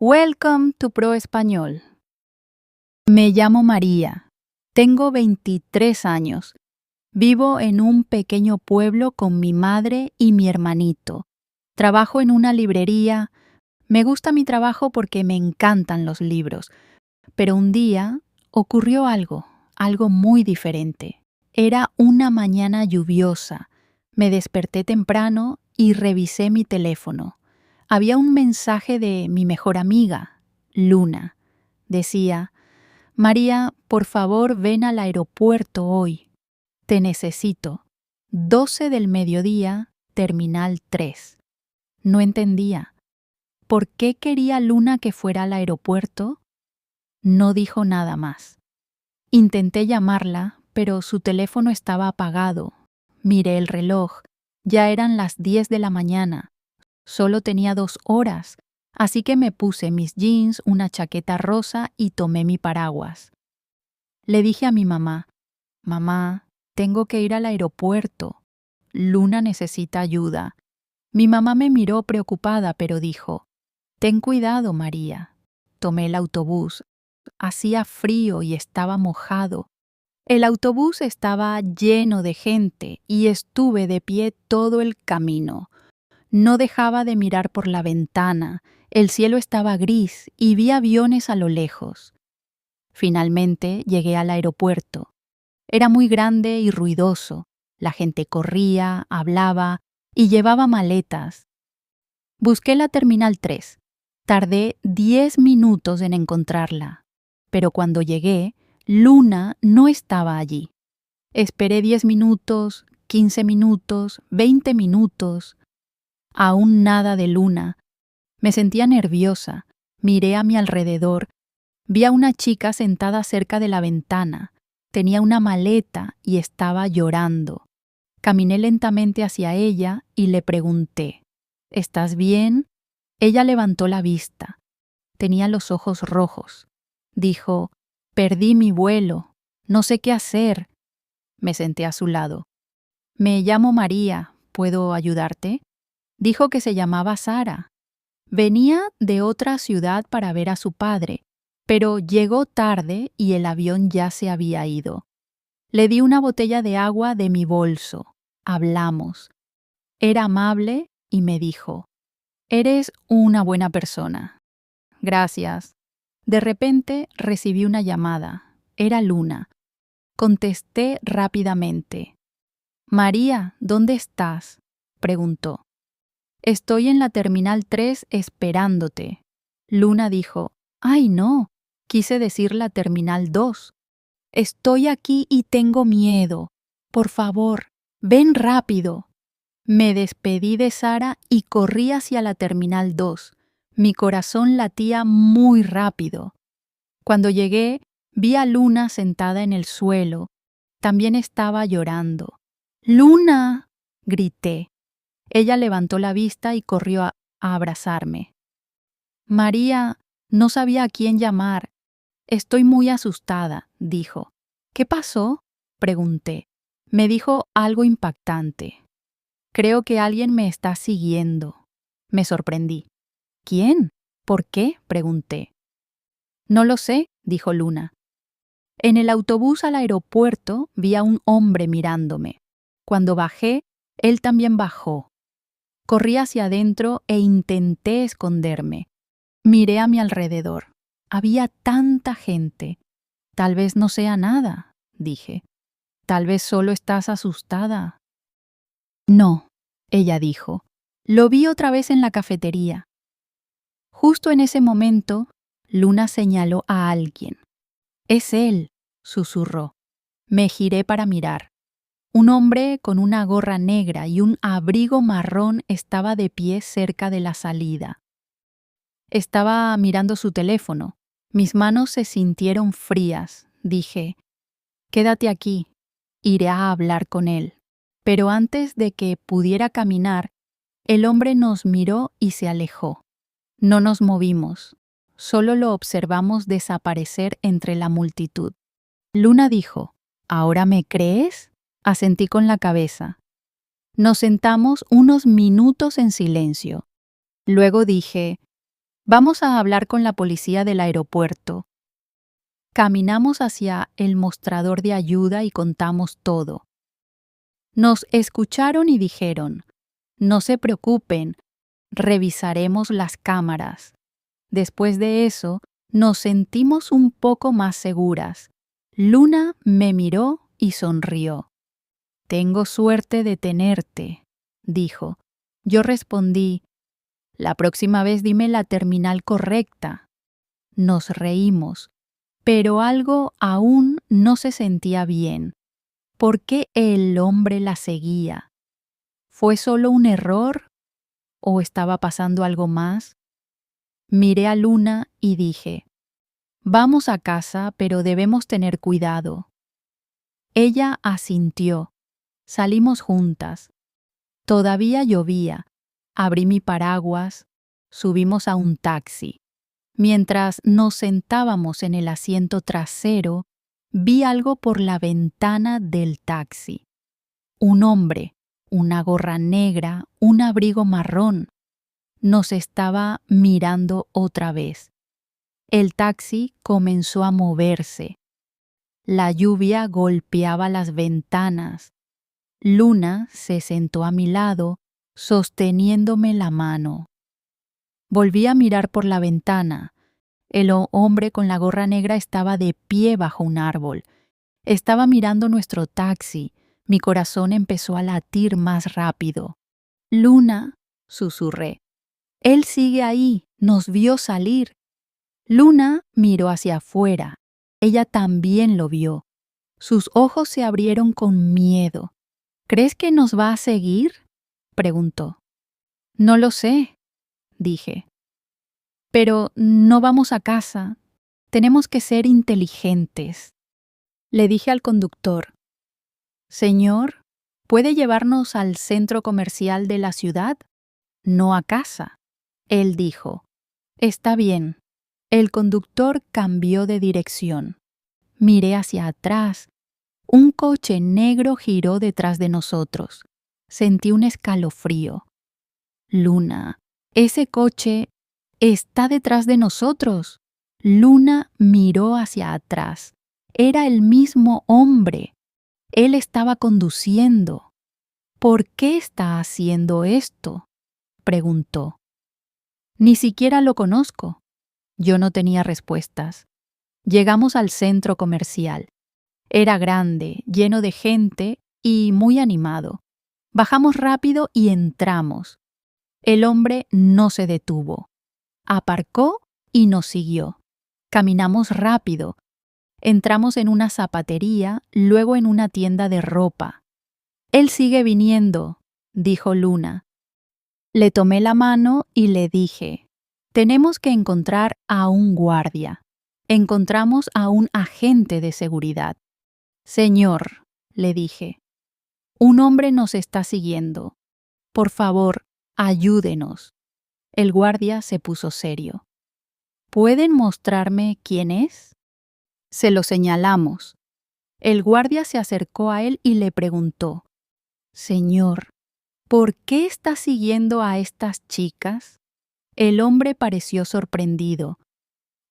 Welcome to Pro Español. Me llamo María. Tengo 23 años. Vivo en un pequeño pueblo con mi madre y mi hermanito. Trabajo en una librería. Me gusta mi trabajo porque me encantan los libros. Pero un día ocurrió algo muy diferente. Era una mañana lluviosa. Me desperté temprano y revisé mi teléfono. Había un mensaje de mi mejor amiga, Luna. Decía: María, por favor, ven al aeropuerto hoy. Te necesito. 12 del mediodía, Terminal 3. No entendía. ¿Por qué quería Luna que fuera al aeropuerto? No dijo nada más. Intenté llamarla, pero su teléfono estaba apagado. Miré el reloj. Ya eran las 10 de la mañana. Solo tenía 2 horas, así que me puse mis jeans, una chaqueta rosa y tomé mi paraguas. Le dije a mi mamá: Mamá, tengo que ir al aeropuerto. Luna necesita ayuda. Mi mamá me miró preocupada, pero dijo: Ten cuidado, María. Tomé el autobús. Hacía frío y estaba mojado. El autobús estaba lleno de gente y estuve de pie todo el camino. No dejaba de mirar por la ventana. El cielo estaba gris y vi aviones a lo lejos. Finalmente llegué al aeropuerto. Era muy grande y ruidoso. La gente corría, hablaba y llevaba maletas. Busqué la Terminal 3. Tardé 10 minutos en encontrarla. Pero cuando llegué, Luna no estaba allí. Esperé 10 minutos, 15 minutos, 20 minutos. Aún nada de Luna. Me sentía nerviosa. Miré a mi alrededor. Vi a una chica sentada cerca de la ventana. Tenía una maleta y estaba llorando. Caminé lentamente hacia ella y le pregunté: ¿Estás bien? Ella levantó la vista. Tenía los ojos rojos. Dijo: Perdí mi vuelo. No sé qué hacer. Me senté a su lado. Me llamo María. ¿Puedo ayudarte? Dijo que se llamaba Sara. Venía de otra ciudad para ver a su padre, pero llegó tarde y el avión ya se había ido. Le di una botella de agua de mi bolso. Hablamos. Era amable y me dijo: Eres una buena persona. Gracias. De repente recibí una llamada. Era Luna. Contesté rápidamente. María, ¿dónde estás? Preguntó. Estoy en la Terminal 3 esperándote. Luna dijo: Ay, no, quise decir la Terminal 2. Estoy aquí y tengo miedo. Por favor, ven rápido. Me despedí de Sara y corrí hacia la Terminal 2. Mi corazón latía muy rápido. Cuando llegué, vi a Luna sentada en el suelo. También estaba llorando. ¡Luna!, grité. Ella levantó la vista y corrió a abrazarme. María, no sabía a quién llamar. Estoy muy asustada, dijo. ¿Qué pasó?, pregunté. Me dijo algo impactante. Creo que alguien me está siguiendo. Me sorprendí. ¿Quién? ¿Por qué?, pregunté. No lo sé, dijo Luna. En el autobús al aeropuerto vi a un hombre mirándome. Cuando bajé, él también bajó. Corrí hacia adentro e intenté esconderme. Miré a mi alrededor. Había tanta gente. Tal vez no sea nada, dije. Tal vez solo estás asustada. No, ella dijo. Lo vi otra vez en la cafetería. Justo en ese momento, Luna señaló a alguien. Es él, susurró. Me giré para mirar. Un hombre con una gorra negra y un abrigo marrón estaba de pie cerca de la salida. Estaba mirando su teléfono. Mis manos se sintieron frías. Dije: Quédate aquí. Iré a hablar con él. Pero antes de que pudiera caminar, el hombre nos miró y se alejó. No nos movimos. Solo lo observamos desaparecer entre la multitud. Luna dijo: ¿Ahora me crees? Asentí con la cabeza. Nos sentamos unos minutos en silencio. Luego dije: Vamos a hablar con la policía del aeropuerto. Caminamos hacia el mostrador de ayuda y contamos todo. Nos escucharon y dijeron, no se preocupen, revisaremos las cámaras. Después de eso, nos sentimos un poco más seguras. Luna me miró y sonrió. Tengo suerte de tenerte, dijo. Yo respondí, la próxima vez dime la terminal correcta. Nos reímos, pero algo aún no se sentía bien. ¿Por qué el hombre la seguía? ¿Fue solo un error? ¿O estaba pasando algo más? Miré a Luna y dije, vamos a casa, pero debemos tener cuidado. Ella asintió. Salimos juntas. Todavía llovía. Abrí mi paraguas. Subimos a un taxi. Mientras nos sentábamos en el asiento trasero, vi algo por la ventana del taxi. Un hombre, una gorra negra, un abrigo marrón. Nos estaba mirando otra vez. El taxi comenzó a moverse. La lluvia golpeaba las ventanas. Luna se sentó a mi lado, sosteniéndome la mano. Volví a mirar por la ventana. El hombre con la gorra negra estaba de pie bajo un árbol. Estaba mirando nuestro taxi. Mi corazón empezó a latir más rápido. Luna, susurré. Él sigue ahí, nos vio salir. Luna miró hacia afuera. Ella también lo vio. Sus ojos se abrieron con miedo. ¿Crees que nos va a seguir?, preguntó. No lo sé, dije. Pero no vamos a casa. Tenemos que ser inteligentes. Le dije al conductor, Señor, ¿puede llevarnos al centro comercial de la ciudad? No a casa. Él dijo, está bien. El conductor cambió de dirección. Miré hacia atrás. Un coche negro giró detrás de nosotros. Sentí un escalofrío. Luna, ese coche está detrás de nosotros. Luna miró hacia atrás. Era el mismo hombre. Él estaba conduciendo. ¿Por qué está haciendo esto?, preguntó. Ni siquiera lo conozco. Yo no tenía respuestas. Llegamos al centro comercial. Era grande, lleno de gente y muy animado. Bajamos rápido y entramos. El hombre no se detuvo. Aparcó y nos siguió. Caminamos rápido. Entramos en una zapatería, luego en una tienda de ropa. Él sigue viniendo, dijo Luna. Le tomé la mano y le dije, tenemos que encontrar a un guardia. Encontramos a un agente de seguridad. Señor, le dije, un hombre nos está siguiendo. Por favor, ayúdenos. El guardia se puso serio. ¿Pueden mostrarme quién es? Se lo señalamos. El guardia se acercó a él y le preguntó, Señor, ¿por qué está siguiendo a estas chicas? El hombre pareció sorprendido.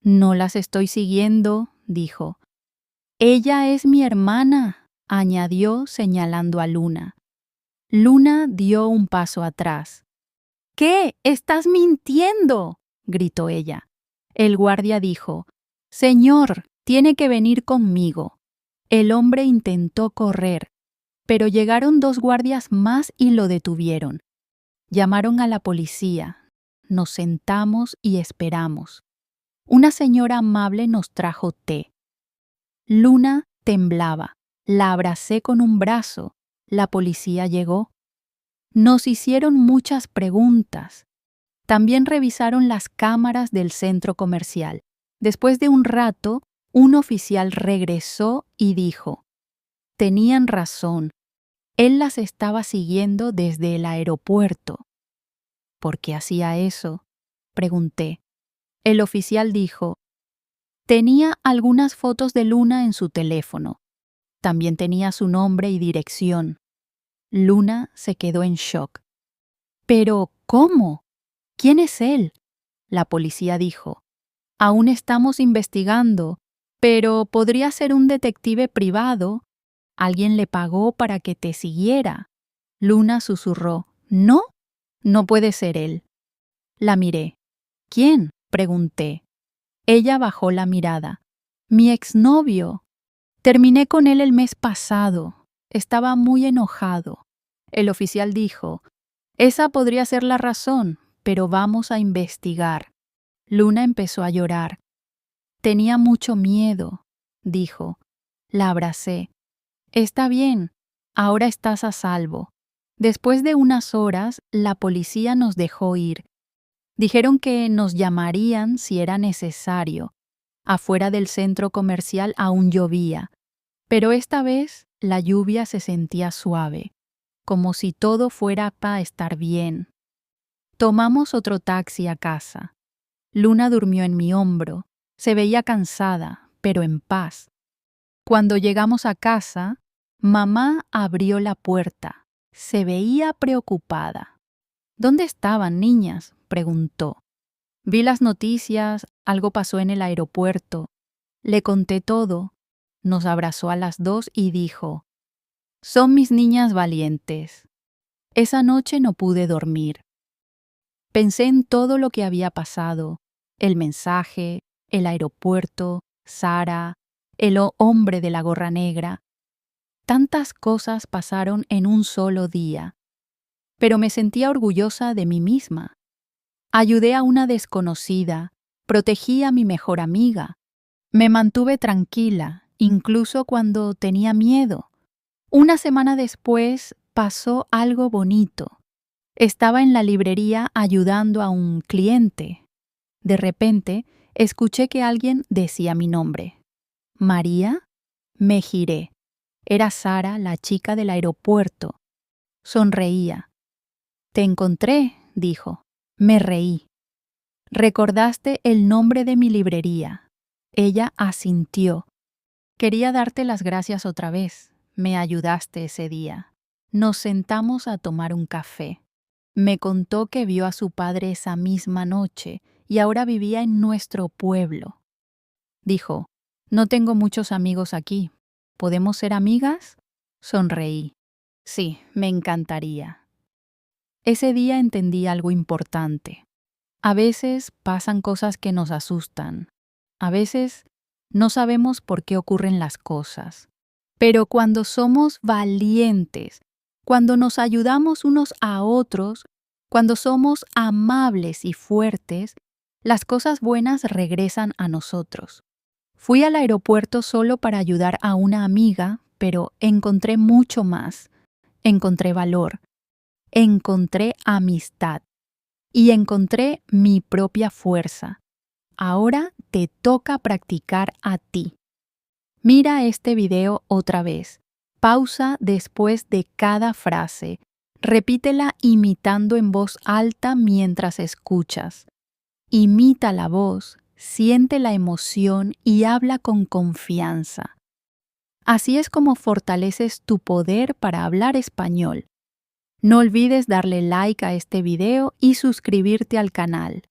No las estoy siguiendo, dijo. Ella es mi hermana, añadió señalando a Luna. Luna dio un paso atrás. ¿Qué? ¡Estás mintiendo!, gritó ella. El guardia dijo, Señor, tiene que venir conmigo. El hombre intentó correr, pero llegaron 2 guardias más y lo detuvieron. Llamaron a la policía. Nos sentamos y esperamos. Una señora amable nos trajo té. Luna temblaba. La abracé con un brazo. La policía llegó. Nos hicieron muchas preguntas. También revisaron las cámaras del centro comercial. Después de un rato, un oficial regresó y dijo, tenían razón. Él las estaba siguiendo desde el aeropuerto. ¿Por qué hacía eso?, pregunté. El oficial dijo, tenía algunas fotos de Luna en su teléfono. También tenía su nombre y dirección. Luna se quedó en shock. ¿Pero cómo? ¿Quién es él? La policía dijo, aún estamos investigando, pero podría ser un detective privado. Alguien le pagó para que te siguiera. Luna susurró, ¿no? No puede ser él. La miré. ¿Quién? Pregunté. Ella bajó la mirada. Mi exnovio. Terminé con él el mes pasado. Estaba muy enojado. El oficial dijo, esa podría ser la razón, pero vamos a investigar. Luna empezó a llorar. Tenía mucho miedo, dijo. La abracé. Está bien, ahora estás a salvo. Después de unas horas, la policía nos dejó ir. Dijeron que nos llamarían si era necesario. Afuera del centro comercial aún llovía, pero esta vez la lluvia se sentía suave, como si todo fuera para estar bien. Tomamos otro taxi a casa. Luna durmió en mi hombro. Se veía cansada, pero en paz. Cuando llegamos a casa, mamá abrió la puerta. Se veía preocupada. ¿Dónde estaban, niñas?, preguntó. Vi las noticias, algo pasó en el aeropuerto. Le conté todo. Nos abrazó a las dos y dijo, son mis niñas valientes. Esa noche no pude dormir. Pensé en todo lo que había pasado, el mensaje, el aeropuerto, Sara, el hombre de la gorra negra. Tantas cosas pasaron en un solo día, pero me sentía orgullosa de mí misma. Ayudé a una desconocida, protegí a mi mejor amiga, me mantuve tranquila, incluso cuando tenía miedo. Una semana después pasó algo bonito. Estaba en la librería ayudando a un cliente. De repente, escuché que alguien decía mi nombre. ¿María? Me giré. Era Sara, la chica del aeropuerto. Sonreía. Te encontré, dijo. Me reí. Recordaste el nombre de mi librería. Ella asintió. Quería darte las gracias otra vez. Me ayudaste ese día. Nos sentamos a tomar un café. Me contó que vio a su padre esa misma noche y ahora vivía en nuestro pueblo. Dijo, no tengo muchos amigos aquí. ¿Podemos ser amigas? Sonreí. Sí, me encantaría. Ese día entendí algo importante. A veces pasan cosas que nos asustan. A veces no sabemos por qué ocurren las cosas. Pero cuando somos valientes, cuando nos ayudamos unos a otros, cuando somos amables y fuertes, las cosas buenas regresan a nosotros. Fui al aeropuerto solo para ayudar a una amiga, pero encontré mucho más. Encontré valor. Encontré amistad. Y encontré mi propia fuerza. Ahora te toca practicar a ti. Mira este video otra vez. Pausa después de cada frase. Repítela imitando en voz alta mientras escuchas. Imita la voz, siente la emoción y habla con confianza. Así es como fortaleces tu poder para hablar español. No olvides darle like a este video y suscribirte al canal.